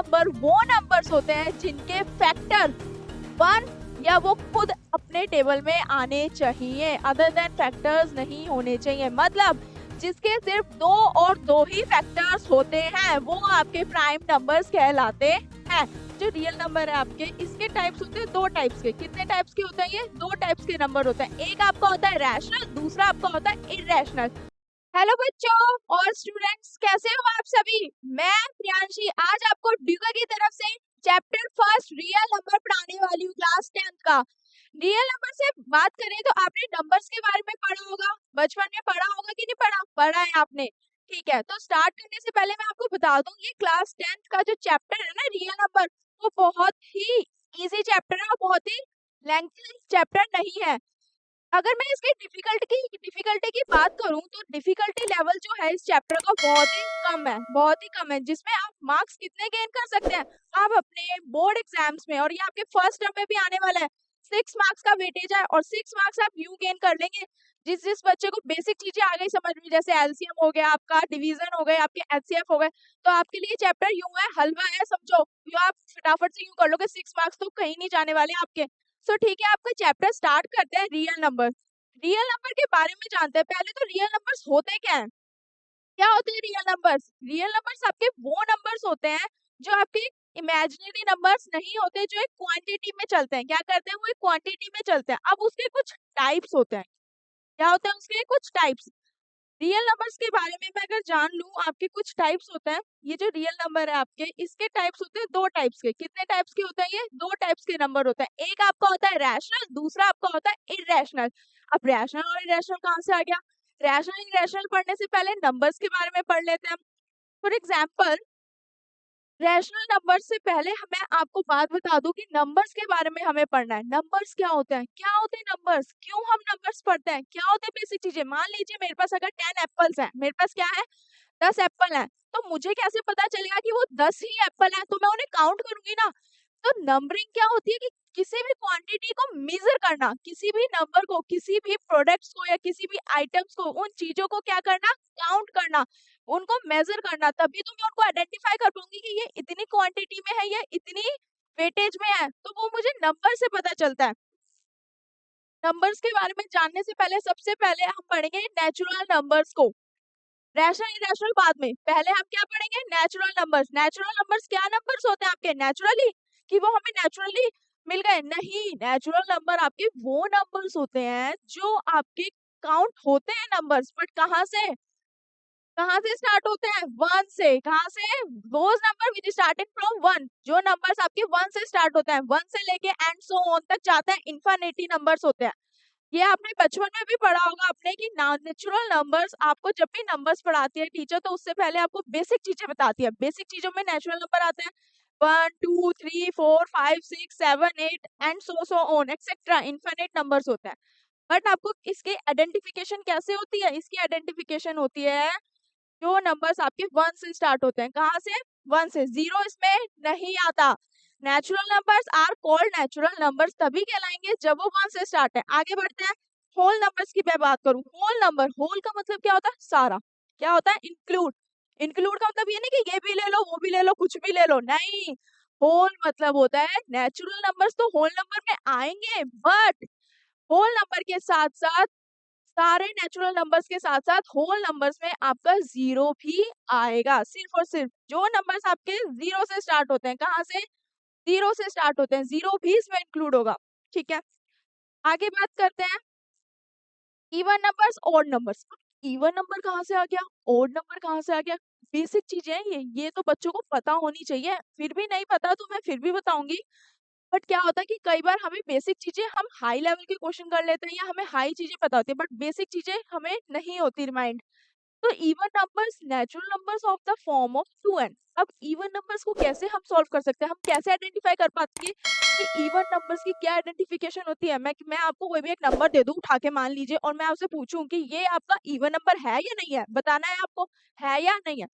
Number वो numbers होते हैं जिनके फैक्टर 1 या वो खुद अपने टेबल में आने चाहिए, अदर देन फैक्टर्स नहीं होने चाहिए। मतलब जिसके सिर्फ 2 और 2 ही फैक्टर्स होते हैं वो आपके प्राइम नंबर्स कहलाते हैं। जो रियल नंबर है आपके, इसके टाइप्स होते हैं 2 टाइप्स के। कितने टाइप्स के होते हैं ये? 2 टाइप्स के नंबर होते हैं। एक आपका होता है रैशनल, दूसरा आपका होता है इररेशनल। हेलो बच्चों और स्टूडेंट्स, कैसे हो आप सभी? मैं प्रियांशी आज आपको ड्यूका की तरफ से चैप्टर फर्स्ट रियल नंबर पढ़ाने वाली हूँ, क्लास 10th का। रियल नंबर से बात करें तो आपने नंबर्स के बारे में पढ़ा होगा, बचपन में पढ़ा होगा कि नहीं पढ़ा? पढ़ा है आपने, ठीक है। तो स्टार्ट करने से पहले मैं आपको बता दूं, ये क्लास 10th का जो चैप्टर है ना रियल नंबर, वो बहुत ही इजी चैप्टर है और बहुत ही लेंथी चैप्टर नहीं है। अगर मैं इसके डिफिकल्टी की बात करूं तो डिफिकल्टी लेवल जो है इस चैप्टर का बहुत ही कम है, जिसमें आप मार्क्स कितने गेन कर सकते हैं आप अपने बोर्ड एग्जाम्स में, और ये आपके फर्स्ट टर्म में भी आने वाला है। 6 मार्क्स का वेटेज है और 6 मार्क्स आप यूं गेन कर लेंगे। जिस बच्चे को बेसिक चीजें आ गई समझ में, जैसे एलसीएम हो गया आपका, डिवीजन हो गए आपके, एचसीएफ हो गए, तो आपके लिए चैप्टर यूं है, हलवा है समझो। जो आप फटाफट से यूं कर लोगे, 6 मार्क्स तो कहीं नहीं जाने वाले आपके। सो ठीक है, आपका चैप्टर स्टार्ट करते हैं। रियल नंबर, रियल नंबर के बारे में जानते हैं। पहले तो रियल नंबर्स होते क्या हैं? क्या होते हैं रियल नंबर्स? रियल नंबर्स आपके वो नंबर्स होते हैं जो आपके इमेजिनरी नंबर्स नहीं होते, जो एक क्वांटिटी में चलते हैं। क्या करते हैं? वो एक क्वांटिटी में चलते हैं। अब उसके कुछ टाइप्स होते हैं। क्या होते हैं उसके कुछ टाइप्स? रियल नंबर्स के बारे में मैं अगर जान लूं, आपके कुछ टाइप्स होते हैं। ये जो रियल नंबर है आपके, इसके टाइप्स होते हैं 2 टाइप्स के। कितने टाइप्स के होते हैं ये? 2 टाइप्स के नंबर होते हैं। एक आपका होता है रैशनल, दूसरा आपका होता है इररेशनल। अब रैशनल और इररेशनल कहाँ से आ गया? रैशनल इररेशनल पढ़ने से पहले नंबर्स के बारे में पढ़ लेते हैं। फॉर एग्जाम्पल, रैशनल नंबर से पहले मैं आपको बात बता दूं कि नंबर्स के बारे में हमें पढ़ना है। नंबर्स क्या होते हैं? क्या होते हैं नंबर्स? क्यों हम नंबर्स पढ़ते हैं? क्या होते हैं बेसिक चीजें? मान लीजिए मेरे पास अगर 10 एप्पल्स हैं, मेरे पास क्या है? 10 एप्पल है, तो मुझे कैसे पता चलेगा कि वो 10 ही एप्पल है? तो मैं उन्हें काउंट करूंगी ना। तो नंबरिंग क्या होती है कि किसी भी क्वांटिटी को मेजर करना, किसी भी नंबर को, किसी भी प्रोडक्ट्स को या किसी भी आइटम्स को, उन चीजों को क्या करना? काउंट करना, उनको मेजर करना। तभी तो मैं उनको आइडेंटिफाई कर पाऊंगी कि ये इतनी क्वांटिटी में है, ये इतनी वेटेज में है, तो वो मुझे नंबर से पता चलता है। नंबर्स के बारे में जानने से पहले सबसे पहले हम पढ़ेंगे नेचुरल नंबर्स को। रैशनल इरेशनल बाद में, पहले हम क्या पढ़ेंगे? Natural numbers. नेचुरल नंबर्स क्या नंबर्स होते हैं आपके? नेचुरली, कि वो हमें नेचुरली मिल गए? नहीं, नेचुरल नंबर आपके वो नंबर्स होते हैं जो आपके काउंट होते हैं नंबर्स, बट कहाँ से स्टार्ट होते हैं? 1 से। कहाँ से? Those number which starting from 1, जो नंबर्स आपके 1 से स्टार्ट होते हैं, 1 से लेके एंड सो ऑन तक जाते हैं, इन्फिनिटी नंबर्स होते हैं। ये आपने बचपन में भी पढ़ा होगा आपने कि नेचुरल नंबर्स, आपको जब भी नंबर्स पढ़ाती है टीचर, तो उससे पहले आपको बेसिक चीजें बताती है। बेसिक चीजों में नेचुरल नंबर आते हैं 1 2 3 4 5 6 7 8 and so on etcetera, infinite numbers होते हैं। बट आपको इसकी आइडेंटिफिकेशन कैसे होती है? इसकी आइडेंटिफिकेशन होती है जो नंबर्स आपके 1 से स्टार्ट होते हैं। कहाँ से? 1 से। 0 इसमें नहीं आता। Natural numbers are called natural numbers तभी कहलाएंगे जब वो 1 से स्टार्ट है। आगे बढ़ते हैं। होल नंबर्स की मैं बात करूं, होल नंबर, होल का मतलब क्या होता है? सारा। क्या होता है? इंक्लूड। इंक्लूड का मतलब ये नहीं कि ये भी ले लो, वो भी ले लो, कुछ भी ले लो, नहीं। होल मतलब होता है, नेचुरल नंबर्स तो होल नंबर में आएंगे, बट होल नंबर के साथ साथ, सारे नेचुरल नंबर्स के साथ साथ होल नंबर्स में आपका 0 भी आएगा। सिर्फ और सिर्फ जो नंबर्स आपके 0 से स्टार्ट होते हैं, कहाँ से? 0 से स्टार्ट होते हैं, 0 भी इसमें इंक्लूड होगा। ठीक है, आगे बात करते हैं even numbers, odd numbers. Even number कहाँ से आ गया? ऑड नंबर कहाँ से आ गया? बेसिक चीजें हैं ये तो बच्चों को पता होनी चाहिए। फिर भी नहीं पता तो मैं फिर भी बताऊंगी। बट क्या होता है कि कई बार हमें बेसिक चीजें, हम हाई लेवल के क्वेश्चन कर लेते हैं या हमें हाई चीजें पता होती है, बट बेसिक चीजें हमें नहीं होती रिमाइंड। तो even numbers natural numbers of the form of 2n। अब इवन नंबर्स को कैसे हम सॉल्व कर सकते हैं? हम कैसे आइडेंटिफाई कर पाते हैं कि इवन नंबर्स की क्या आइडेंटिफिकेशन होती है? मैं आपको कोई भी एक नंबर दे दूं उठा के, मान लीजिए, और मैं आपसे पूछूं कि ये आपका इवन नंबर है या नहीं है, बताना है आपको, है या नहीं है।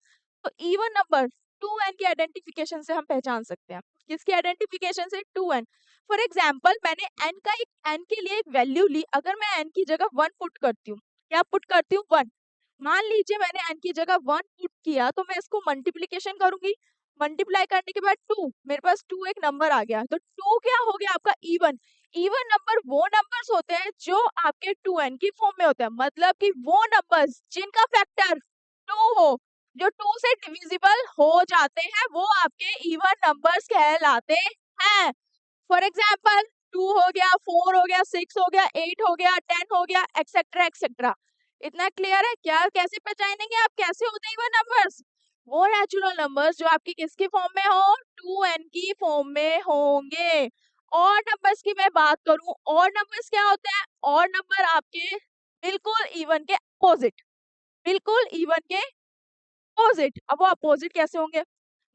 तो इवन नंबर 2n की आइडेंटिफिकेशन से हम पहचान सकते हैं। किसकी आइडेंटिफिकेशन से? 2n। फॉर एग्जाम्पल, मैंने n के लिए एक वैल्यू ली। अगर मैं n की जगह 1 पुट करती हूँ, क्या पुट करती हूँ? 1। मान लीजिए मैंने n की जगह 1 पुट किया, तो मैं इसको मल्टीप्लीकेशन करूंगी। मल्टीप्लाई करने के बाद 2, मेरे पास 2 एक नंबर आ गया, तो 2 क्या हो गया आपका इवन। इवन नंबर वो नंबर्स होते हैं जो आपके 2n की फॉर्म में होते हैं, मतलब कि वो नंबर्स जिनका फैक्टर 2 हो, जो 2 से डिविजिबल हो जाते हैं, वो आपके इवन नंबर्स कहलाते हैं। फॉर एग्जाम्पल 2 हो गया, 4 हो गया, 6 हो गया, 8 हो गया, 10 हो गया, एक्सेट्रा एक्सेट्रा। इतना क्लियर है क्या? कैसे पहचानेंगे आप कैसे होते हैं इवन नंबर्स? वो नेचुरल नंबर्स जो आपकी किसकी फॉर्म में हो, 2n की फॉर्म में होंगे। और नंबर्स की मैं बात करूं, और नंबर्स क्या होते हैं? और नंबर आपके बिल्कुल इवन के अपोजिट, बिल्कुल इवन के अपोजिट। अब वो अपोजिट कैसे होंगे?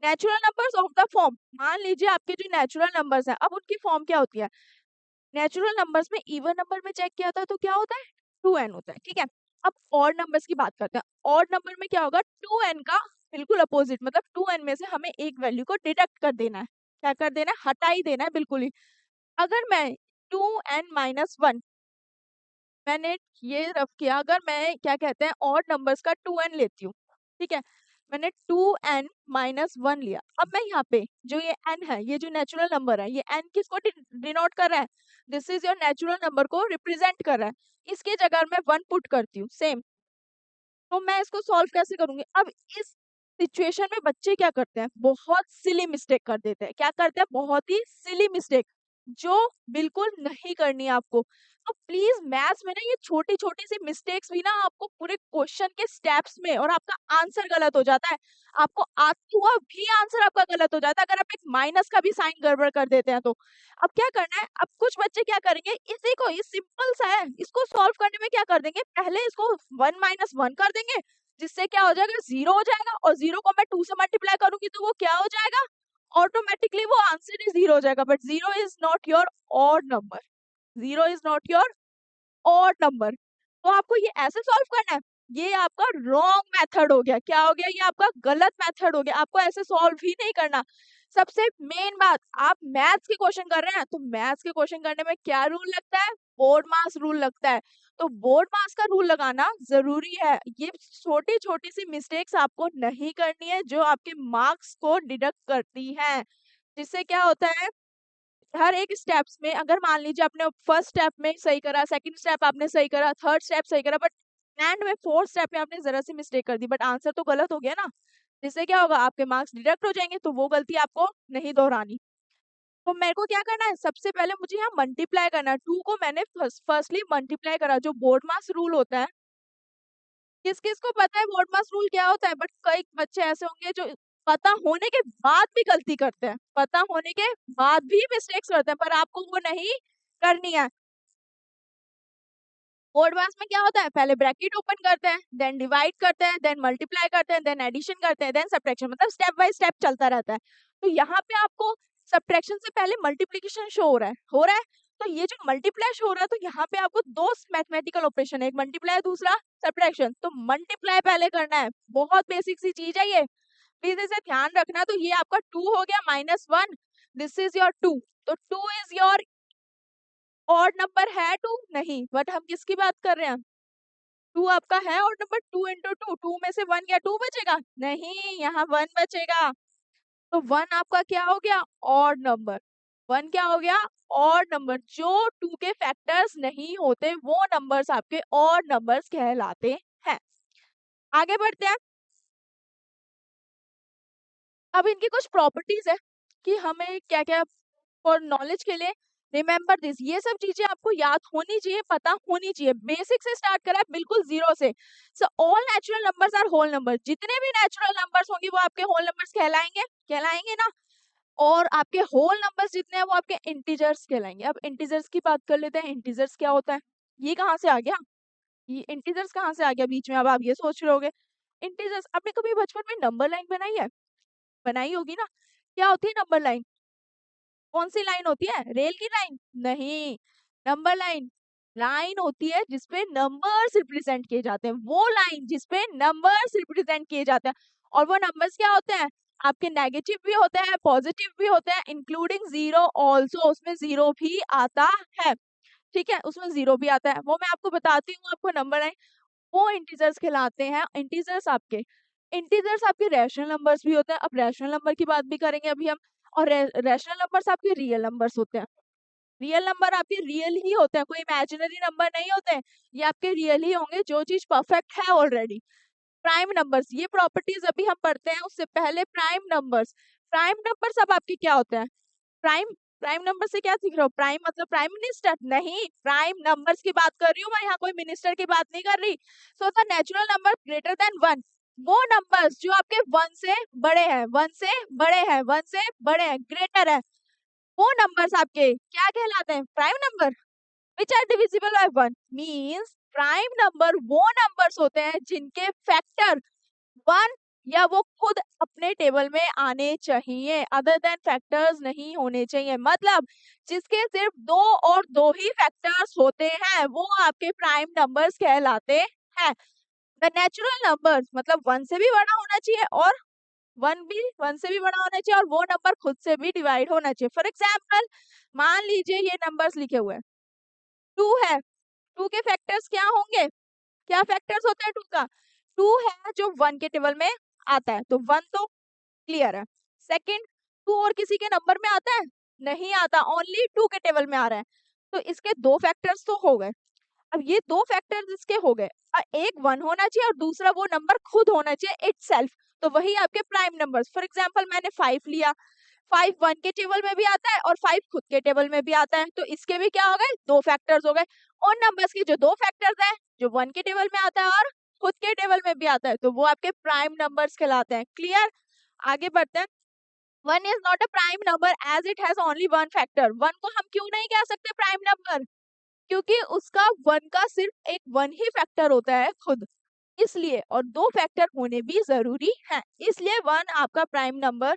Natural numbers of the form, मान लीजिए आपके जो नेचुरल नंबर्स हैं, अब उनकी फॉर्म क्या होती है? नेचुरल नंबर्स में इवन नंबर में चेक किया था तो क्या होता है? 2n होता है, ठीक है। अब ऑड नंबर्स की बात करते हैं। ऑड नंबर में क्या होगा? 2n का बिल्कुल अपोजिट, मतलब 2n में से हमें एक वैल्यू को डिडक्ट कर देना है। क्या कर देना है? हटा ही देना है बिल्कुल ही। अगर मैं 2n-1 मैंने ये रफ किया, अगर मैं क्या कहते हैं ऑड नंबर्स का 2n लेती हूँ, ठीक है, मैंने 2n-1 लिया। अब मैं यहाँ पे जो ये n है, ये जो नेचुरल नंबर है, ये n किसको डिनोट कर रहा है? This is your natural number को रिप्रेजेंट कर रहा है। इसके जगह मैं 1 पुट करती हूँ, सेम। तो मैं इसको सॉल्व कैसे करूंगी? अब इस सिचुएशन में बच्चे क्या करते हैं? बहुत सिली मिस्टेक कर देते हैं। क्या करते हैं? बहुत ही सिली मिस्टेक, जो बिल्कुल नहीं करनी है आपको। तो प्लीज मैथ्स में ना ये छोटी छोटी सी मिस्टेक्स भी ना आपको पूरे क्वेश्चन के स्टेप्स में, और आपका आंसर गलत हो जाता है, आपको आता हुआ भी आंसर आपका गलत हो जाता है अगर आप एक माइनस का भी साइन गड़बड़ कर देते हैं तो। अब क्या करना है? अब कुछ बच्चे क्या करेंगे, इसी को, ये सिंपल सा है, इसको सॉल्व करने में क्या कर देंगे, पहले इसको 1-1 कर देंगे, जिससे क्या हो जाएगा? 0 हो जाएगा। और 0 को मैं 2 से मल्टीप्लाई करूंगी तो वो क्या हो जाएगा? ऑटोमेटिकली वो आंसर ही 0 हो जाएगा। But 0 is not your odd number, 0 is not your odd number. तो आपको ये ऐसे सॉल्व करना है। ये आपका रॉन्ग मेथड हो गया। क्या हो गया? ये आपका गलत मेथड हो गया। आपको ऐसे सॉल्व ही नहीं करना। सबसे मेन बात, आप मैथ्स के क्वेश्चन कर रहे हैं तो मैथ्स के क्वेश्चन करने में क्या रूल लगता है? बोर्ड मास रूल लगता है। तो बोर्ड मास का रूल लगाना जरूरी है। ये छोटी छोटी सी मिस्टेक्स आपको नहीं करनी है जो आपके मार्क्स को डिडक्ट करती हैं। जिससे क्या होता है, हर एक स्टेप्स में, अगर मान लीजिए आपने फर्स्ट स्टेप में सही करा, सेकंड स्टेप आपने सही करा, थर्ड स्टेप सही करा, बट एंड में फोर्थ स्टेप में आपने जरा सी मिस्टेक कर दी, बट आंसर तो गलत हो गया ना। जिससे क्या होगा? आपके मार्क्स डिडक्ट हो जाएंगे। तो वो गलती आपको नहीं दोहरानी। तो मेरे को क्या करना है? सबसे पहले मुझे यहाँ मल्टीप्लाई करना है। 2 को मैंने फर्स्टली मल्टीप्लाई करा, जो बोर्ड मास रूल होता है। किस किस को पता है बोर्ड मास रूल क्या होता है? बट कई बच्चे ऐसे होंगे जो पता होने के बाद भी गलती करते हैं, पता होने के बाद भी मिस्टेक्स करते हैं, पर आपको वो नहीं करनी है। बोर्ड मास में क्या होता है? पहले ब्रैकेट ओपन करते हैं, देन डिवाइड करते हैं, देन मल्टीप्लाई करते हैं, देन एडिशन करते हैं, देन सब्ट्रैक्शन, मतलब स्टेप बाय स्टेप चलता रहता है। तो यहाँ पे आपको सब्ट्रैक्शन से पहले मल्टीप्लिकेशन शो हो रहा है, हो रहा है। तो ये जो मल्टीप्लाई शो हो रहा है, तो यहाँ पे आपको दो मैथमेटिकल ऑपरेशन है, एक मल्टीप्लाई दूसरा सब्ट्रैक्शन। तो मल्टीप्लाई पहले करना है, बहुत बेसिक सी चीज है ये, प्लीज इसे ध्यान रखना। तो ये आपका 2 हो गया -1, दिस इज योर 2। तो 2 इज योर ऑड नंबर है 2 नहीं, बट हम किसकी बात कर रहे हैं? 2 आपका है ऑड नंबर। 2 इंटू 2, 2 में से 1 या 2 बचेगा? नहीं, यहाँ 1 बचेगा। तो 1 आपका क्या हो गया? Odd number. 1 क्या हो गया? Odd number. जो 2 के फैक्टर्स नहीं होते वो नंबर्स आपके ऑड नंबर्स कहलाते हैं। आगे बढ़ते हैं। अब इनकी कुछ प्रॉपर्टीज है कि हमें क्या क्या, फॉर नॉलेज के लिए, रिमेंबर दिस, ये सब चीजें आपको याद होनी चाहिए, पता होनी चाहिए। बेसिक से स्टार्ट करा है, बिल्कुल जीरो से। So all natural numbers are whole number. जितने भी नेचुरल नंबर्स होंगे वो आपके होल नंबर्स कहलाएंगे, कहलाएंगे ना। और आपके होल नंबर्स जितने हैं वो आपके इंटीजर्स कहलाएंगे। अब इंटीजर्स की बात कर लेते हैं। इंटीजर्स क्या होता है? ये कहाँ से आ गया? ये इंटीजर्स कहाँ से आ गया बीच में? अब आप ये सोच रहे होगे, इंटीजर्स आपने कभी बचपन में नंबर लाइन बनाई है? बनाई होगी ना। क्या होती है नंबर लाइन? कौन सी लाइन होती है? रेल की लाइन? नहीं, नंबर लाइन लाइन होती है जिसपे नंबर्स रिप्रेजेंट किए जाते हैं। वो लाइन जिसपे नंबर्स रिप्रेजेंट किए जाते हैं। और वो नंबर्स क्या होते हैं? आपके नेगेटिव भी होते हैं, पॉजिटिव भी होते हैं, इंक्लूडिंग जीरो ऑल्सो, उसमें जीरो भी आता है। ठीक है, उसमें जीरो भी आता है, वो मैं आपको बताती हूँ। आपको नंबर लाइन वो इंटीजर्स कहलाते हैं। इंटीजर्स आपके इंटीजर्स आपके रैशनल नंबर्स भी होते हैं। अब रैशनल नंबर की बात भी करेंगे अभी हम। और रैशनल नंबर्स आपके रियल नंबर्स होते हैं। रियल नंबर आपके रियल ही होते हैं, कोई इमेजिनरी नंबर नहीं होते हैं। ये आपके रियल ही होंगे जो चीज परफेक्ट है ऑलरेडी। प्राइम नंबर्स, ये प्रॉपर्टीज अभी हम पढ़ते हैं, उससे पहले प्राइम नंबर्स। प्राइम नंबर्स अब आपके क्या होते हैं? प्राइम प्राइम नंबर से क्या सीख रहे हो? प्राइम मतलब प्राइम मिनिस्टर नहीं, प्राइम नंबर्स की बात कर रही हूँ मैं, यहाँ कोई मिनिस्टर की बात नहीं कर रही। So the natural number greater than one, वो नंबर्स जो आपके वन से बड़े हैं, वन से बड़े हैं, वन से बड़े हैं, ग्रेटर है, वो नंबर्स आपके क्या कहलाते हैं? Prime number. Which are divisible by one means prime number वो नंबर्स होते हैं जिनके फैक्टर वन या वो खुद अपने टेबल में आने चाहिए, अदर देन फैक्टर्स नहीं होने चाहिए। मतलब जिसके सिर्फ दो और दो ही फैक्टर्स होते हैं वो आपके प्राइम नंबर्स कहलाते हैं। द नेचुरल नंबर्स मतलब वन से भी बड़ा होना चाहिए, और वन से भी बड़ा होना चाहिए, और वो नंबर खुद से भी डिवाइड होना चाहिए। फॉर एग्जाम्पल मान लीजिए ये नंबर्स लिखे हुए हैं, टू है, टू के फैक्टर्स क्या होंगे? क्या फैक्टर्स होते हैं टू का? टू है जो वन के टेबल में आता है, तो वन तो क्लियर है। सेकंड, टू और किसी के नंबर में आता है? नहीं आता, ओनली टू के टेबल में आ रहा है, तो इसके दो फैक्टर्स तो हो गए। अब ये दो फैक्टर्स इसके हो गए, एक वन होना चाहिए और दूसरा वो नंबर खुद होना चाहिए इटसेल्फ, तो वही आपके प्राइम नंबर्स। फॉर एग्जांपल मैंने फाइव लिया, फाइव वन के टेबल में भी आता है और फाइव खुद के टेबल में भी आता है, तो इसके भी क्या हो गए? दो फैक्टर्स हो गए। उन नंबर्स के जो दो फैक्टर्स है, जो वन के टेबल में आता है और खुद के टेबल में भी आता है, तो वो आपके प्राइम नंबर्स कहलाते हैं। क्लियर? आगे बढ़ते हैं। One is not a prime number as it has only one factor. One को हम क्यों नहीं कह सकते प्राइम नंबर? क्योंकि उसका वन का सिर्फ एक वन ही फैक्टर होता है खुद, इसलिए, और दो फैक्टर होने भी जरूरी है, इसलिए वन आपका प्राइम नंबर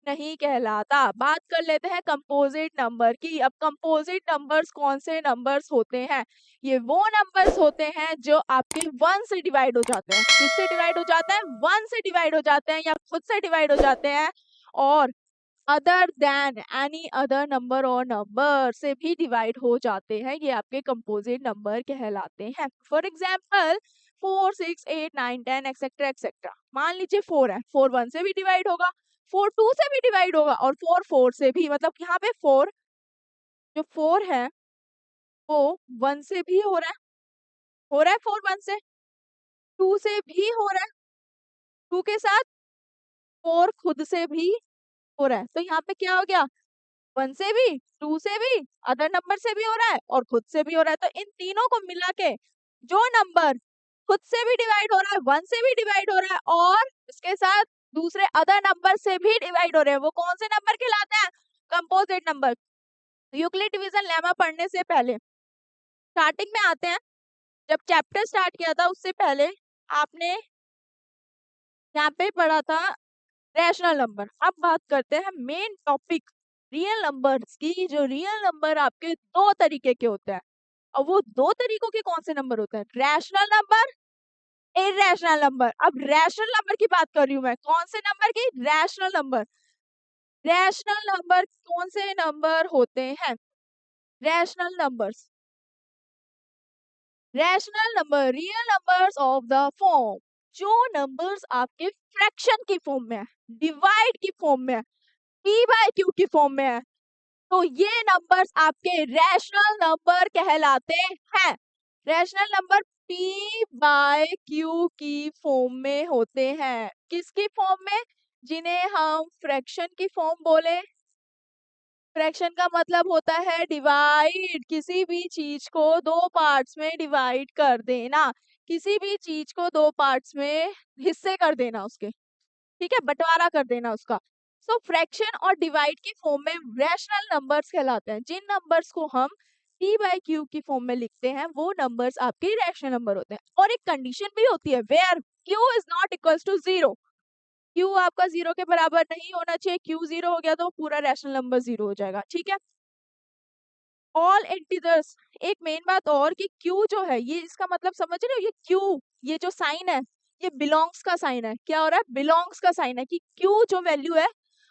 नहीं कहलाता। बात कर लेते हैं कंपोजिट नंबर की। अब कंपोजिट नंबर्स कौन से नंबर्स होते हैं? ये वो नंबर्स होते हैं जो आपके वन से डिवाइड हो जाते हैं। किससे डिवाइड हो जाते हैं? वन से डिवाइड हो जाते हैं या खुद से डिवाइड हो जाते हैं, और other than any other number और नंबर से भी डिवाइड हो जाते हैं, ये आपके कंपोजिट नंबर कहलाते हैं। For example 4, 6, 8, 9, 10 etcetera etcetera. मान लीजिए फोर है, फोर वन से भी डिवाइड होगा, फोर टू से भी डिवाइड होगा, और फोर फोर से भी, मतलब यहाँ पे फोर, जो फोर है वो वन से भी हो रहा है फोर वन से, टू से भी हो रहा है, टू के साथ फोर खुद से भी हो रहा है, तो यहाँ पे क्या हो गया? वन से भी, टू से भी, अदर नंबर से भी हो रहा है और खुद से भी हो रहा है, तो इन तीनों को मिला के जो नंबर खुद से भी डिवाइड हो रहा है, वन से भी डिवाइड हो रहा है, और इसके साथ दूसरे अदर नंबर से भी डिवाइड हो रहे हैं, वो कौन से नंबर कहलाते हैं? Composite number. Euclid division lemma पढ़ने से पहले स्टार्टिंग में आते हैं, जब चैप्टर स्टार्ट किया था उससे पहले आपने यहाँ पे पढ़ा था रैशनल नंबर। अब बात करते हैं मेन टॉपिक रियल नंबर्स की। जो रियल नंबर आपके दो तरीके के होते हैं, और वो दो तरीकों के कौन से नंबर होते हैं? Rational number, irrational number. अब रैशनल नंबर की बात कर रही हूँ मैं, कौन से नंबर की? Rational number. रैशनल नंबर कौन से नंबर होते हैं? Rational numbers, rational number real numbers of the form, जो नंबर्स आपके फ्रैक्शन की फॉर्म में है, डिवाइड की फॉर्म में है, पी बाय क्यू की फॉर्म में है, तो ये नंबर्स आपके रैशनल नंबर कहलाते हैं। Rational number p by q की फॉर्म में होते हैं। किसकी फॉर्म में? जिन्हें हम फ्रैक्शन की फॉर्म बोले। फ्रैक्शन का मतलब होता है डिवाइड, किसी भी चीज को दो पार्ट्स में डिवाइड कर देना, किसी भी चीज को दो पार्ट्स में हिस्से कर देना उसके, ठीक है, बंटवारा कर देना उसका। सो फ्रैक्शन और डिवाइड की फॉर्म में रैशनल नंबर्स कहलाते हैं। जिन नंबर्स को हम p बाय q की फॉर्म में लिखते हैं वो नंबर्स आपके रैशनल नंबर होते हैं। और एक कंडीशन भी होती है where q is not equals to zero. q आपका जीरो के बराबर नहीं होना चाहिए, q जीरो हो गया तो पूरा रैशनल नंबर जीरो हो जाएगा, ठीक है। ऑल इंटीजर्स, एक मेन बात और कि q जो है, ये इसका मतलब समझ रहे हो, ये q, ये जो साइन है ये बिलोंग्स का साइन है। क्या हो रहा है? बिलोंग्स का साइन है, कि q जो वैल्यू है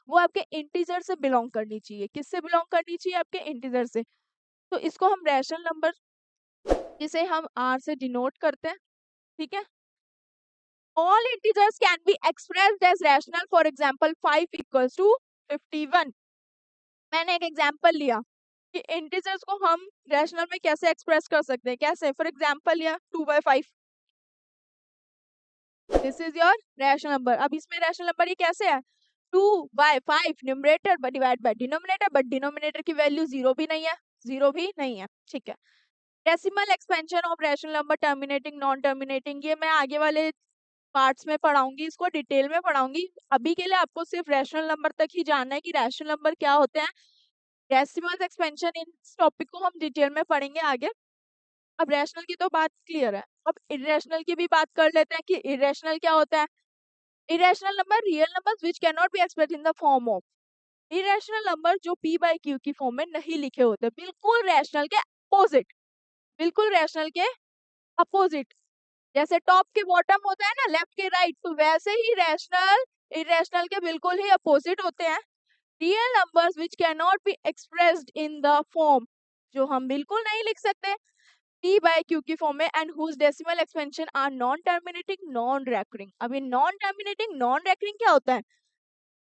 वो आपके इंटीजर से बिलोंग करनी चाहिए। किससे बिलोंग करनी चाहिए? आपके इंटीजर से। तो इसको हम रैशनल नंबर, जिसे हम r से डिनोट करते हैं, ठीक है। all integers can be expressed as rational. For example, 5 equals to 51. मैंने एक एग्जाम्पल लिया कि इंटीजर्स को हम रैशनल में कैसे एक्सप्रेस कर सकते हैं, कैसे? फॉर एग्जाम्पल लिया 2/5, this is your rational number. अब इसमें रैशनल नंबर ये कैसे है? 2/5 numerator divide by denominator, but denominator की वैल्यू जीरो भी नहीं है, जीरो भी नहीं है, ठीक है। Decimal expansion of rational number, terminating, non terminating, ये मैं आगे वाले पार्ट्स में पढ़ाऊंगी, इसको डिटेल में पढ़ाऊंगी। अभी के लिए आपको सिर्फ रैशनल नंबर तक ही जानना है कि रैशनल नंबर क्या होते हैं। डेसिमल एक्सपेंशन इन टॉपिक को हम डिटेल में पढ़ेंगे आगे। अब रैशनल की तो बात क्लियर है, अब इरेशनल की भी बात कर लेते हैं कि इरेशनल क्या होता है। Irrational number real numbers which can not be expressed in the form of, irrational number जो p बाय q की फॉर्म में नहीं लिखे होते, बिल्कुल रैशनल के अपोजिट, बिल्कुल रैशनल के अपोजिट। जैसे टॉप के बॉटम होता है ना, लेफ्ट के राइट, तो वैसे ही रैशनल इरेशनल के बिल्कुल ही अपोजिट होते हैं। Real numbers which can not be expressed in the form, जो हम बिल्कुल नहीं लिख सकते p बाय q की फॉर्म में, and whose decimal expansion are non terminating non recurring. अब ये नॉन टर्मिनेटिंग नॉन रेकरिंग क्या होता है,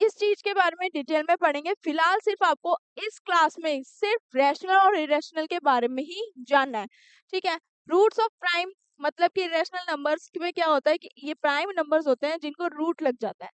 इस चीज के बारे में डिटेल में पढ़ेंगे। फिलहाल सिर्फ आपको इस क्लास में सिर्फ रैशनल और इरेशनल के बारे में ही जानना है, ठीक है। रूट्स ऑफ प्राइम, मतलब कि इरेशनल नंबर्स में क्या होता है कि ये प्राइम नंबर्स होते हैं जिनको रूट लग जाता है।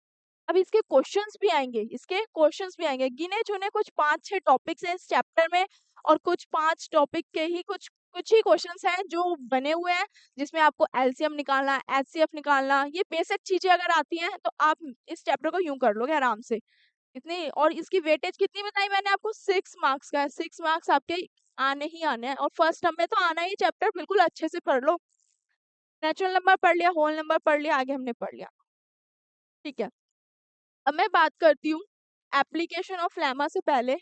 अब इसके क्वेश्चंस भी आएंगे, इसके क्वेश्चंस भी आएंगे। गिने चुने कुछ 5-6 टॉपिक्स हैं इस चैप्टर में, और कुछ 5 टॉपिक के ही कुछ कुछ ही क्वेश्चंस हैं जो बने हुए हैं, जिसमें आपको एलसीएम निकालना, एचसीएफ निकालना, ये बेसिक चीजें अगर आती हैं तो आप इस चैप्टर को यूं कर लोगे आराम से। इतनी, और इसकी वेटेज कितनी बताई मैंने आपको, 6 मार्क्स का है। 6 मार्क्स आपके आने ही आने हैं, और फर्स्ट टर्म में तो आना ही चैप्टर, बिल्कुल अच्छे से पढ़ लो। नेचुरल नंबर पढ़ लिया, होल नंबर पढ़ लिया, आगे हमने पढ़ लिया, ठीक है। अब मैं बात करती हूँ एप्लीकेशन ऑफ लेमा से पहले।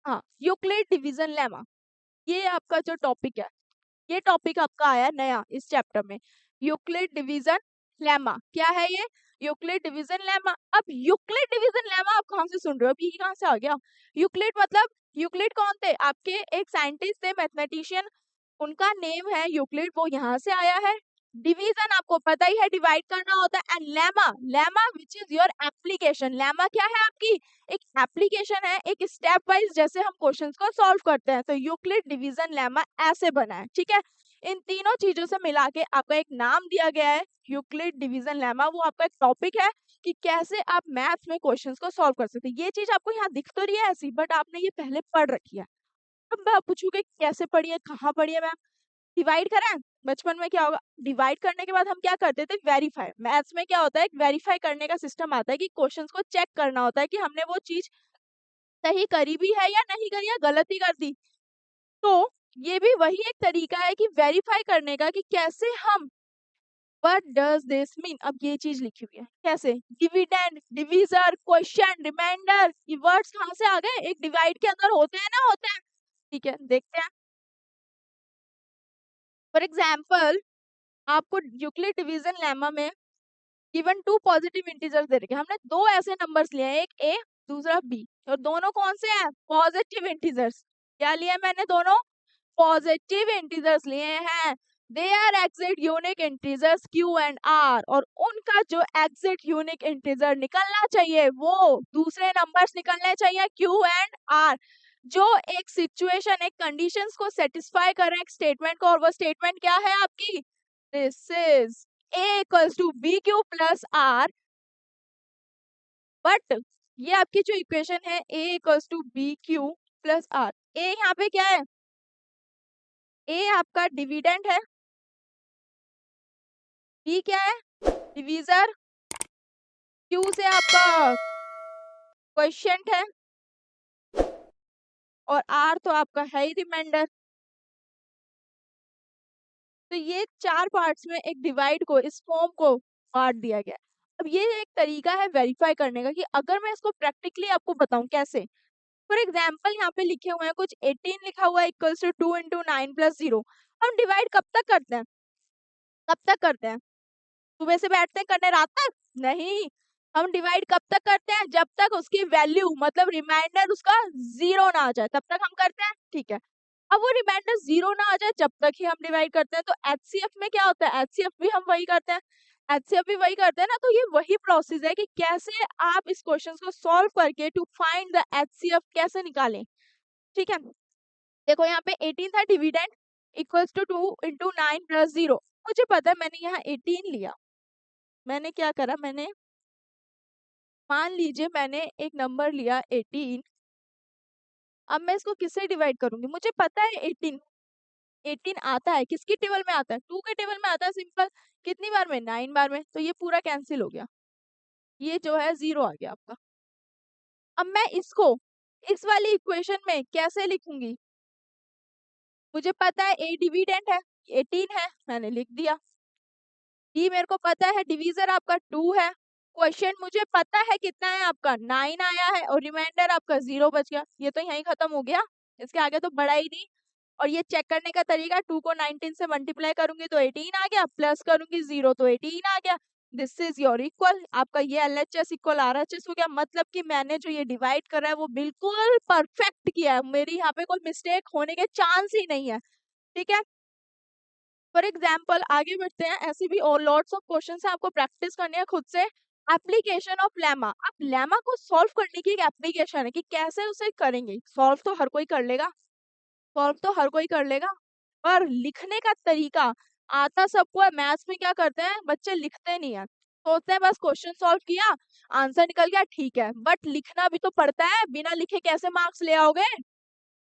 हाँ, यूक्लिड डिवीजन लेमा, ये आपका जो टॉपिक है, ये टॉपिक आपका आया नया इस चैप्टर में। यूक्लिड डिवीजन लेमा क्या है ये? Euclid division lemma. अब यूक्लिड डिवीजन लेमा आप कहाँ से सुन रहे हो, अभी ये कहाँ से आ गया? यूक्लिड मतलब, यूक्लिड कौन थे? आपके एक साइंटिस्ट थे, मैथमेटिशियन, उनका नेम है यूक्लिड, वो यहाँ से आया है। डिवीजन आपको पता ही है, डिवाइड करना होता है। And lemma, lemma which is your application. Lemma क्या है आपकी? एक एप्लीकेशन है, एक स्टेप वाइज जैसे हम क्वेश्चंस को सॉल्व करते हैं, तो यूक्लिड डिवीजन लेमा ऐसे बना है, ठीक है। इन तीनों चीजों से मिला के आपका एक नाम दिया गया है यूक्लिड डिवीजन लेमा। वो आपका एक टॉपिक है कि कैसे आप मैथ्स में क्वेश्चंस को सॉल्व कर सकते हैं। ये चीज आपको यहाँ दिख तो रही है ऐसी, बट आपने ये पहले पढ़ रखी है। अब मैं पूछूंगी कैसे पढ़ी है, कहाँ पढ़ी है मैम? डिवाइड करें, बचपन में क्या होगा, डिवाइड करने के बाद हम क्या करते थे? वेरीफाई। मैथ्स में क्या होता है, वेरीफाई करने का सिस्टम आता है कि क्वेश्चंस को चेक करना होता है कि हमने वो चीज सही करी भी है या नहीं करी, या गलत ही कर दी। तो ये भी वही एक तरीका है कि वेरीफाई करने का, कि कैसे हम, व्हाट डज दिस मीन। अब ये चीज लिखी हुई है कैसे, डिविडेंड, डिवीजर, क्वेश्चन, रिमाइंडर, ये वर्ड्स कहाँ से आ गए? एक डिवाइड के अंदर होते हैं ना, होते हैं, ठीक है, देखते हैं। फॉर एग्जाम्पल, आपको यूक्लिड डिवीजन लेमा में गिवन टू पॉजिटिव इंटीजर्स दे रखे, हमने दो ऐसे नंबर्स लिए हैं, एक ए दूसरा बी, और दोनों कौन से हैं? Positive integers. क्या लिया मैंने? दोनों पॉजिटिव इंटीजर्स लिए हैं। They are exist unique integers q and r, और उनका जो एग्जिट यूनिक इंटीजर निकलना चाहिए वो दूसरे नंबर्स निकलने चाहिए क्यू एंड आर, जो एक सिचुएशन, एक कंडीशंस को सेटिस्फाई कर रहे हैं एक स्टेटमेंट को, और वो स्टेटमेंट क्या है आपकी? This is a equals to B Q plus r. But ये आपकी जो इक्वेशन है a equals to B Q plus r, a यहाँ पे क्या है? a आपका डिविडेंड है, b क्या है? डिवीजर, q से आपका क्वेश्चन है, और r तो आपका है ही रिमाइंडर। तो ये 4 पार्ट्स में एक डिवाइड को, इस फॉर्म को बांट दिया गया है। अब ये एक तरीका है वेरीफाई करने का, कि अगर मैं इसको प्रैक्टिकली आपको बताऊं कैसे। फॉर एग्जाम्पल यहाँ पे लिखे हुए हैं कुछ 18 लिखा हुआ है इक्वल्स टू 2 इंटू 9 प्लस 0। हम डिवाइड कब तक करते हैं? कब तक करते हैं? सुबह से बैठते हैं करने रात तक? नहीं, हम डिवाइड कब तक करते हैं? जब तक उसकी वैल्यू, मतलब रिमाइंडर उसका जीरो ना आ जाए, तब तक हम करते हैं, ठीक है। अब वो रिमाइंडर जीरो ना आ जाए जब तक ही हम डिवाइड करते हैं। तो एचसीएफ में क्या होता है? एचसीएफ भी हम वही करते हैं। एचसीएफ भी वही करते हैं ना, तो ये वही प्रोसेस है कि कैसे आप इस क्वेश्चन को सॉल्व करके टू फाइंड द एचसीएफ कैसे निकालें। ठीक है, देखो यहाँ पे 18 था, dividend equals to 2 into 9 plus 0। मुझे पता है मैंने यहाँ 18 लिया, मैंने क्या करा, मैंने मान लीजिए मैंने एक नंबर लिया 18, अब मैं इसको किससे डिवाइड करूंगी, मुझे पता है 18 आता है, किसकी टेबल में आता है, 2 के टेबल में आता है, सिंपल। कितनी बार में, 9 बार में, तो ये पूरा कैंसिल हो गया, ये जो है 0 आ गया आपका। अब मैं इसको इस वाली इक्वेशन में कैसे लिखूंगी, मुझे पता है ए डिविडेंड है, 18 है, मैंने लिख दिया। डी मेरे को पता है, डिवीजर आपका 2 है, क्वेश्चन मुझे पता है कितना है आपका 9 आया है, और रिमाइंडर आपका 0 बच गया, ये तो यहीं खत्म हो गया, इसके आगे तो बढ़ा ही नहीं। और ये चेक करने का तरीका, 2 को 19 से मल्टीप्लाई करूंगी तो 18 आ गया, प्लस करूंगी 0 तो 18 आ गया। दिस इज योर इक्वल, आपका ये एलएचएस इक्वल आरएचएस हो गया, मतलब कि मैंने जो ये डिवाइड करा है वो बिल्कुल परफेक्ट किया है, मेरी यहाँ पे कोई मिस्टेक होने के चांस ही नहीं है। ठीक है, फॉर एग्जाम्पल आगे बढ़ते हैं, ऐसे भी और लॉट्स ऑफ क्वेश्चन है, आपको प्रैक्टिस करनी है खुद से। एप्लीकेशन ऑफ लेमा, अब लेमा को सॉल्व करने की एक एप्लीकेशन है कि कैसे उसे करेंगे, सॉल्व तो हर कोई कर लेगा, सॉल्व तो हर कोई कर लेगा, पर लिखने का तरीका आता सबको है। मैथ्स में क्या करते हैं बच्चे, लिखते नहीं है, सोचते हैं बस क्वेश्चन सॉल्व किया, आंसर निकल गया, ठीक है, बट लिखना भी तो पड़ता है, बिना लिखे कैसे मार्क्स ले आओगे।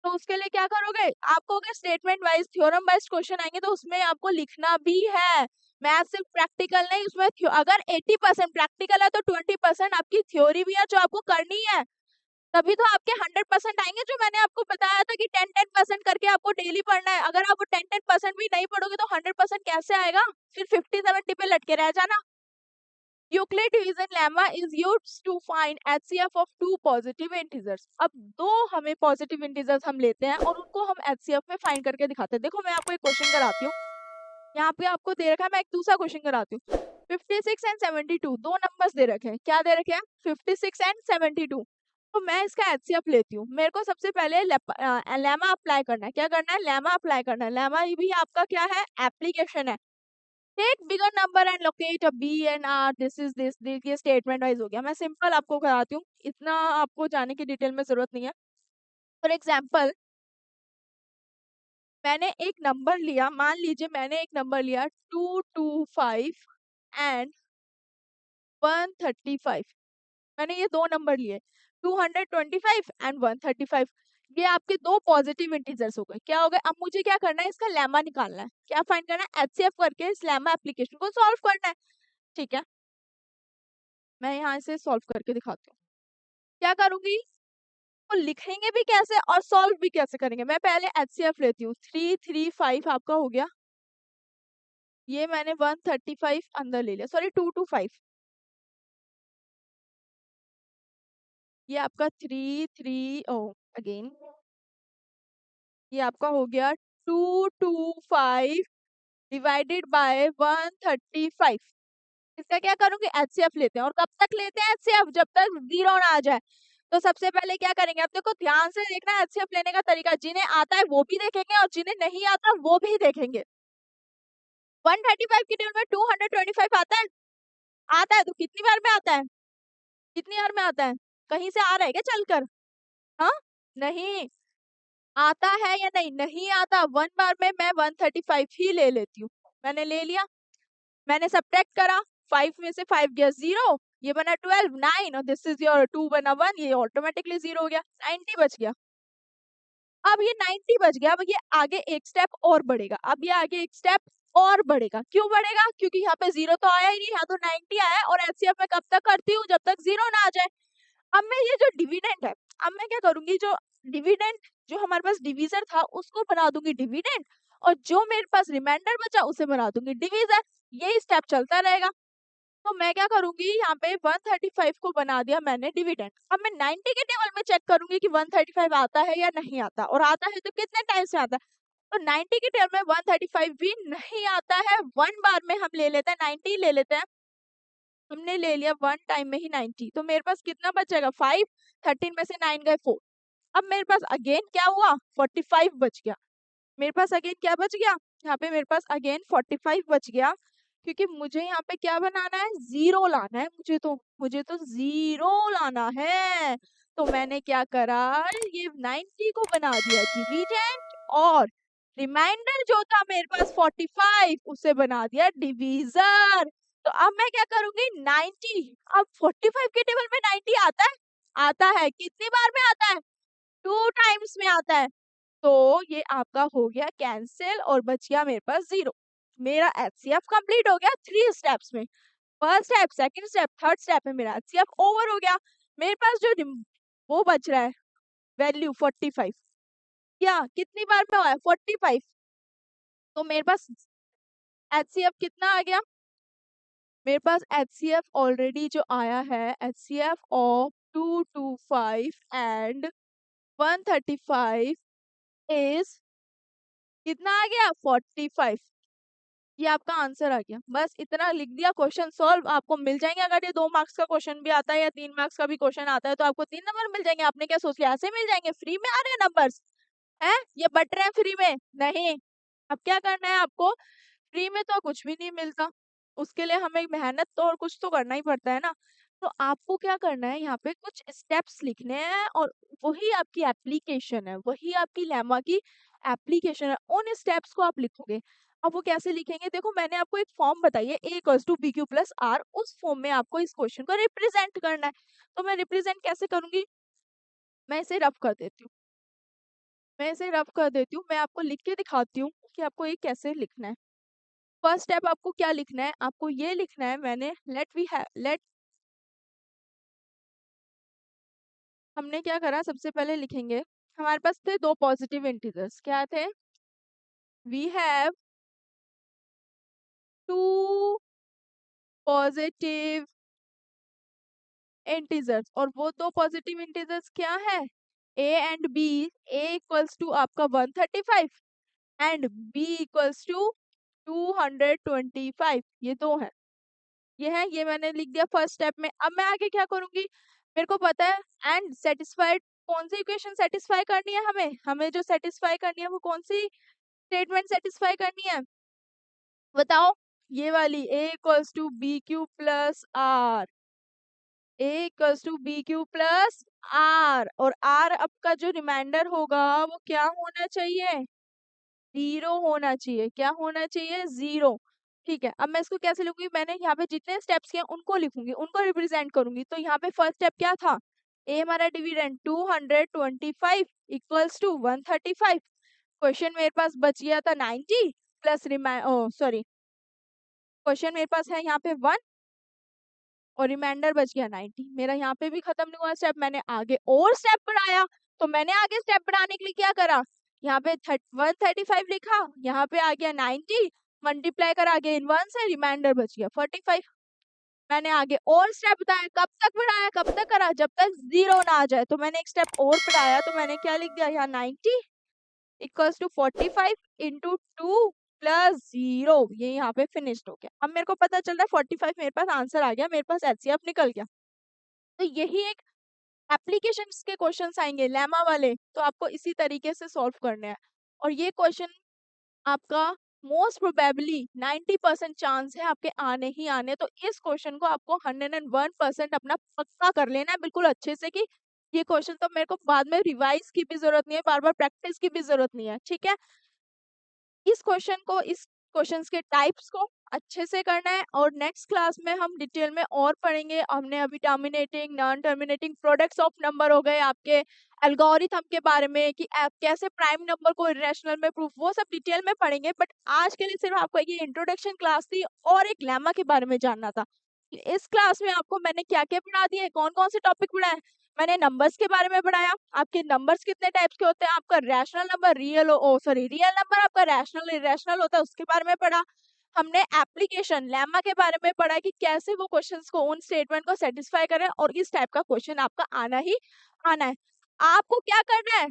तो उसके लिए क्या करोगे, आपको अगर statement wise theorem wise question आएंगे तो उसमें आपको लिखना भी है। मैथ सिर्फ प्रैक्टिकल नहीं, उसमें अगर 80% प्रैक्टिकल है तो 20% आपकी थ्योरी भी है जो आपको करनी है, तभी तो आपके 100% आएंगे। जो मैंने आपको बताया था कि 10-10% करके आपको डेली पढ़ना है, अगर आप 10-10% भी नहीं पढ़ोगे तो 100% कैसे आएगा, फिर 50-70 पे लटके रह जाना। Euclid division lemma is used to find HCF of two positive integers. अब दो हमें पॉजिटिव इंटीजर्स हम लेते हैं और उनको हम एचसीएफ में फाइंड करके दिखाते हैं। देखो मैं आपको एक क्वेश्चन कराती हूँ, यहाँ पे आपको दे रखा है, मैं एक दूसरा क्वेश्चन कराती हूँ। 56 एंड 72 दो नंबर्स दे रखे हैं, क्या दे रखे हैं, 56 एंड 72। तो मैं इसका एचसीएफ लेती हूँ, मेरे को सबसे पहले लेमा अप्लाई करना है, क्या करना है, लेमा अप्लाई करना है। लेमा भी आपका क्या है, एप्लीकेशन है। Take bigger number and locate a b and r, this is this, ये स्टेटमेंट वाइज हो गया। मैं सिंपल आपको कराती हूँ, इतना आपको जाने की डिटेल में जरूरत नहीं है। फॉर एग्जाम्पल मैंने एक नंबर लिया, मान लीजिए मैंने एक नंबर लिया 225 एंड 135, मैंने ये दो नंबर लिए 225 एंड 135, ये आपके दो पॉजिटिव इंटीजर्स हो गए। क्या हो गए, अब मुझे क्या करना है, इसका लेमा निकालना है, क्या फाइंड करना है, एचसीएफ करके इस लेमा एप्लीकेशन को सॉल्व करना है। ठीक है, मैं यहाँ से सॉल्व करके दिखाती हूँ, क्या करूंगी, तो लिखेंगे भी कैसे और सॉल्व भी कैसे करेंगे। मैं पहले एचसीएफ लेती हूँ, 335 आपका हो गया, ये मैंने 135 अंदर ले लिया, सॉरी 225, ये आपका 3 ओ अगेन, ये आपका हो गया 225 डिवाइडेड बाय 135। इसका क्या करूंगी, एचसीएफ लेते हैं, और कब तक लेते हैं एचसीएफ, जब तक 0 ना आ जाए। तो सबसे पहले क्या करेंगे, अब देखो ध्यान से देखना एचसीएफ लेने का तरीका, जिन्हें आता है वो भी देखेंगे और जिन्हें नहीं आता वो भी देखेंगे। 135 की टेबल में 225 आता है, आता है तो कितनी बार में आता है, कितनी बार में आता है, कहीं से आ रहा है क्या चलकर, हाँ नहीं आता है या नहीं, नहीं आता, 1 बार में मैं 135 ही ले लेती हूँ। मैंने ले लिया, मैंने सब्ट्रैक्ट करा, 5 में से 5 गया 0, ये बना 12 9, और दिस इज योर 2 बना 1, ये ऑटोमेटिकली 0 हो गया, 90 बच गया। अब ये 90 बच गया, अब ये आगे एक स्टेप और बढ़ेगा, अब ये आगे एक स्टेप और बढ़ेगा, क्यों बढ़ेगा, क्योंकि यहाँ पे 0 तो आया ही नहीं, यहाँ तो 90 आया है, और एचसीएफ में कब तक करती हूँ, जब तक 0 ना आ जाए। अब मैं ये जो डिविडेंड है, अब मैं क्या करूंगी, जो डिविडेंड जो हमारे पास डिवीजर था उसको बना दूंगी डिविडेंड, और जो मेरे पास रिमाइंडर बचा उसे बना दूंगी डिवीजर, यही स्टेप चलता रहेगा। तो मैं क्या करूंगी, यहाँ पे 135 को बना दिया मैंने डिविडेंड, अब मैं 90 के टेबल में चेक करूंगी कि 135 आता है या नहीं आता, और आता है तो कितने टाइम से आता है। तो 90 के टेबल में 135 भी नहीं आता है, 1 बार में हम ले लेते हैं 90 ले लेते हैं, हमने ले लिया 1 टाइम में ही 90, तो मेरे पास कितना बचेगा 5, 13 में से 9 गए 4, अब मेरे पास अगेन क्या हुआ 45 बच गया, मेरे पास अगेन क्या बच गया, यहाँ पे मेरे पास अगेन 45 बच गया। क्योंकि मुझे यहाँ पे क्या बनाना है, जीरो लाना है, मुझे तो जीरो लाना है। तो मैंने क्या करा, ये 90 को बना दिया डिविडेंड, और रिमाइंडर जो था मेरे पास 45 उसे बना दिया डिवीजर। तो अब मैं क्या करूंगी, 90, अब 45 के टेबल में 90 आता है, आता है, कितनी बार में आता है, 2 टाइम्स में आता है। तो ये आपका हो गया कैंसिल और बच गया मेरे पास जीरो। मेरा एचसीएफ कंप्लीट हो गया 3 स्टेप्स में। First step, second step, third step में मेरा एचसीएफ ओवर हो गया। मेरे पास जो वो बच रहा है वैल्यू 45, क्या कितनी बार में हुआ है 45, तो मेरे पास एचसीएफ कितना आ गया, मेरे पास एचसीएफ ऑलरेडी जो आया है, एचसीएफ ऑफ 225 एंड 135 इज कितना आ गया 45। ये आपका आंसर आ गया, बस इतना लिख दिया, क्वेश्चन सॉल्व। आपको मिल जाएंगे, अगर ये 2 मार्क्स का क्वेश्चन भी आता है या 3 मार्क्स का भी क्वेश्चन आता है तो आपको 3 नंबर मिल जाएंगे। आपने क्या सोच लिया ऐसे मिल जाएंगे, फ्री में आ रहे हैं नंबर्स, हैं ये बट रहे हैं फ्री में, नहीं। अब क्या करना है आपको, फ्री में तो कुछ भी नहीं मिलता, उसके लिए हमें मेहनत तो और कुछ तो करना ही पड़ता है ना। तो आपको क्या करना है, यहाँ पे कुछ स्टेप्स लिखने हैं, और वही आपकी एप्लीकेशन है, वही आपकी लेमा की एप्लीकेशन है, उन स्टेप्स को आप लिखोगे। अब वो कैसे लिखेंगे, देखो मैंने आपको एक फॉर्म बताई है, A equals to B Q plus R, उस फॉर्म में आपको इस क्वेश्चन को रिप्रेजेंट करना है। तो मैं रिप्रेजेंट कैसे करूंगी, मैं इसे रफ कर देती हूँ, मैं आपको लिख के दिखाती हूँ कि आपको ये कैसे लिखना है। फर्स्ट स्टेप आपको क्या लिखना है, आपको ये लिखना है, मैंने लेट हमने क्या करा, सबसे पहले लिखेंगे, हमारे पास थे 2 पॉजिटिव इंटीजर्स, क्या थे, वी हैव 2 पॉजिटिव इंटीजर्स, और वो 2 पॉजिटिव इंटीजर्स क्या है, a and b. A equals to आपका 135 एंड बी इक्वल्स टू 225, ये दो है, ये है, ये मैंने लिख दिया फर्स्ट स्टेप में। अब मैं आगे क्या करूंगी, मेरे को पता है एंड सेटिस्फाइड, कौन सी इक्वेशन सेटिस्फाई करनी है, हमें हमें जो सेटिस्फाई करनी है वो कौन सी स्टेटमेंट सेटिस्फाई करनी है, बताओ, ये वाली, A equals to B Q plus R, A equals to B Q plus R, और आर आपका जो रिमाइंडर होगा वो क्या होना चाहिए, जीरो होना चाहिए, क्या होना चाहिए, जीरो। ठीक है, अब मैं इसको कैसे लिखूंगी, मैंने यहाँ पे जितने स्टेप्स किए उनको लिखूंगी, उनको रिप्रेजेंट करूंगी। तो यहाँ पे फर्स्ट स्टेप क्या था, ए हमारा डिविडेंड 225 इक्वल्स टू 135, क्वेश्चन मेरे पास बच गया था 90 प्लस सॉरी, क्वेश्चन मेरे पास है यहाँ पे 1 और रिमाइंडर बच गया 90। मेरा यहाँ पे भी खत्म नहीं हुआ स्टेप, मैंने आगे और स्टेप बढ़ाया। तो मैंने आगे स्टेप बढ़ाने के लिए क्या करा, यहाँ पे 135 लिखा, यहाँ पे आ गया 90, मल्टीप्लाई करा अगेन 1 से, रिमाइंडर बच गया 45। मैंने आगे और स्टेप बताया, कब तक बढ़ाया, कब तक करा, जब तक जीरो ना आ जाए। तो मैंने एक स्टेप और बढ़ाया, तो मैंने क्या लिख दिया यहाँ 90 equals to 45 into 2 plus zero, ये यहाँ पे फिनिश्ड हो गया। अब मेरे को पता चल रहा है 45 मेरे पास आंसर आ गया, मेरे पास एचसीएफ निकल गया। तो यही एक एप्लीकेशन के क्वेश्चंस आएंगे लेमा वाले, तो आपको इसी तरीके से सॉल्व करने हैं। और ये क्वेश्चन आपका मोस्ट प्रोबेबली 90% चांस है आपके आने ही आने। तो इस क्वेश्चन को आपको 101% अपना पक्का कर लेना है बिल्कुल अच्छे से, कि ये क्वेश्चन तो मेरे को बाद में रिवाइज की भी जरूरत नहीं है, बार बार प्रैक्टिस की भी जरूरत नहीं है, ठीक है। इस क्वेश्चंस के टाइप्स को अच्छे से करना है, और नेक्स्ट क्लास में हम डिटेल में और पढ़ेंगे। हमने अभी terminating, non terminating, products of number हो गए, आपके एल्गोरिथम के बारे में कि आप कैसे प्राइम नंबर को इरेशनल में प्रूफ, वो सब डिटेल में पढ़ेंगे। बट आज के लिए सिर्फ आपको ये इंट्रोडक्शन क्लास थी और एक लेमा के बारे में जानना था। इस क्लास में आपको मैंने क्या क्या पढ़ा दिए, कौन कौन से टॉपिक पढ़ाए, मैंने नंबर्स के बारे में पढ़ाया, आपके नंबर्स कितने टाइप्स के होते हैं, आपका रैशनल नंबर, रियल नंबर आपका रैशनल इरेशनल होता है, उसके बारे में पढ़ा। हमने एप्लीकेशन लेमा के बारे में पढ़ा कि कैसे वो क्वेश्चंस को, उन स्टेटमेंट को सेटिस्फाई करें, और इस टाइप का क्वेश्चन आपका आना ही आना है। आपको क्या करना है,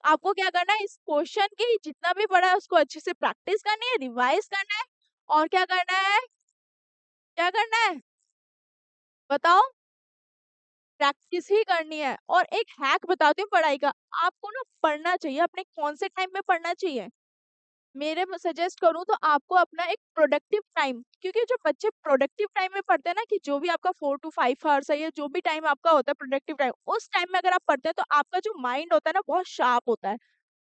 आपको क्या करना है, इस क्वेश्चन की जितना भी पढ़ा है उसको अच्छे से प्रैक्टिस करनी है, रिवाइज करना है, और क्या करना है, क्या करना है बताओ, प्रैक्टिस ही करनी है। और एक हैक बताती हूँ पढ़ाई का, आपको ना पढ़ना चाहिए अपने कौन से टाइम में पढ़ना चाहिए, मेरे सजेस्ट करूँ तो आपको अपना एक प्रोडक्टिव टाइम, क्योंकि जो बच्चे प्रोडक्टिव टाइम में पढ़ते हैं ना, कि जो भी आपका 4 टू 5 आवर्स है या जो भी टाइम आपका होता है प्रोडक्टिव टाइम, उस टाइम में अगर आप पढ़ते हैं तो आपका जो माइंड होता है ना बहुत शार्प होता है।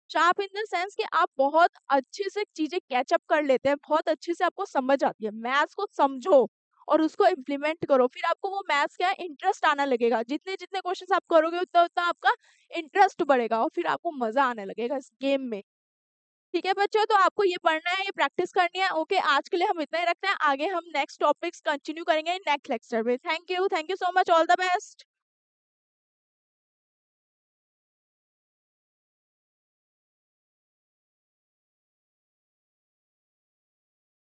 शार्प इन द सेंस कि आप बहुत अच्छे से चीज़ें कैच अप कर लेते हैं, बहुत अच्छे से आपको समझ आती है। मैथ्स को समझो और उसको इम्प्लीमेंट करो, फिर आपको वो मैथ्स क्या है इंटरेस्ट आना लगेगा। जितने-जितने क्वेश्चंस आप करोगे उतना-उतना आपका इंटरेस्ट बढ़ेगा और फिर आपको मज़ा आने लगेगा इस गेम में। ठीक है बच्चों, तो आपको ये पढ़ना है, ये प्रैक्टिस करनी है। ओके, आज के लिए हम इतना ही रखते हैं। आगे हम नेक्स्ट टॉपिक्स कंटिन्यू करेंगे नेक्स्ट लेक्चर में। Thank you so much, all the best.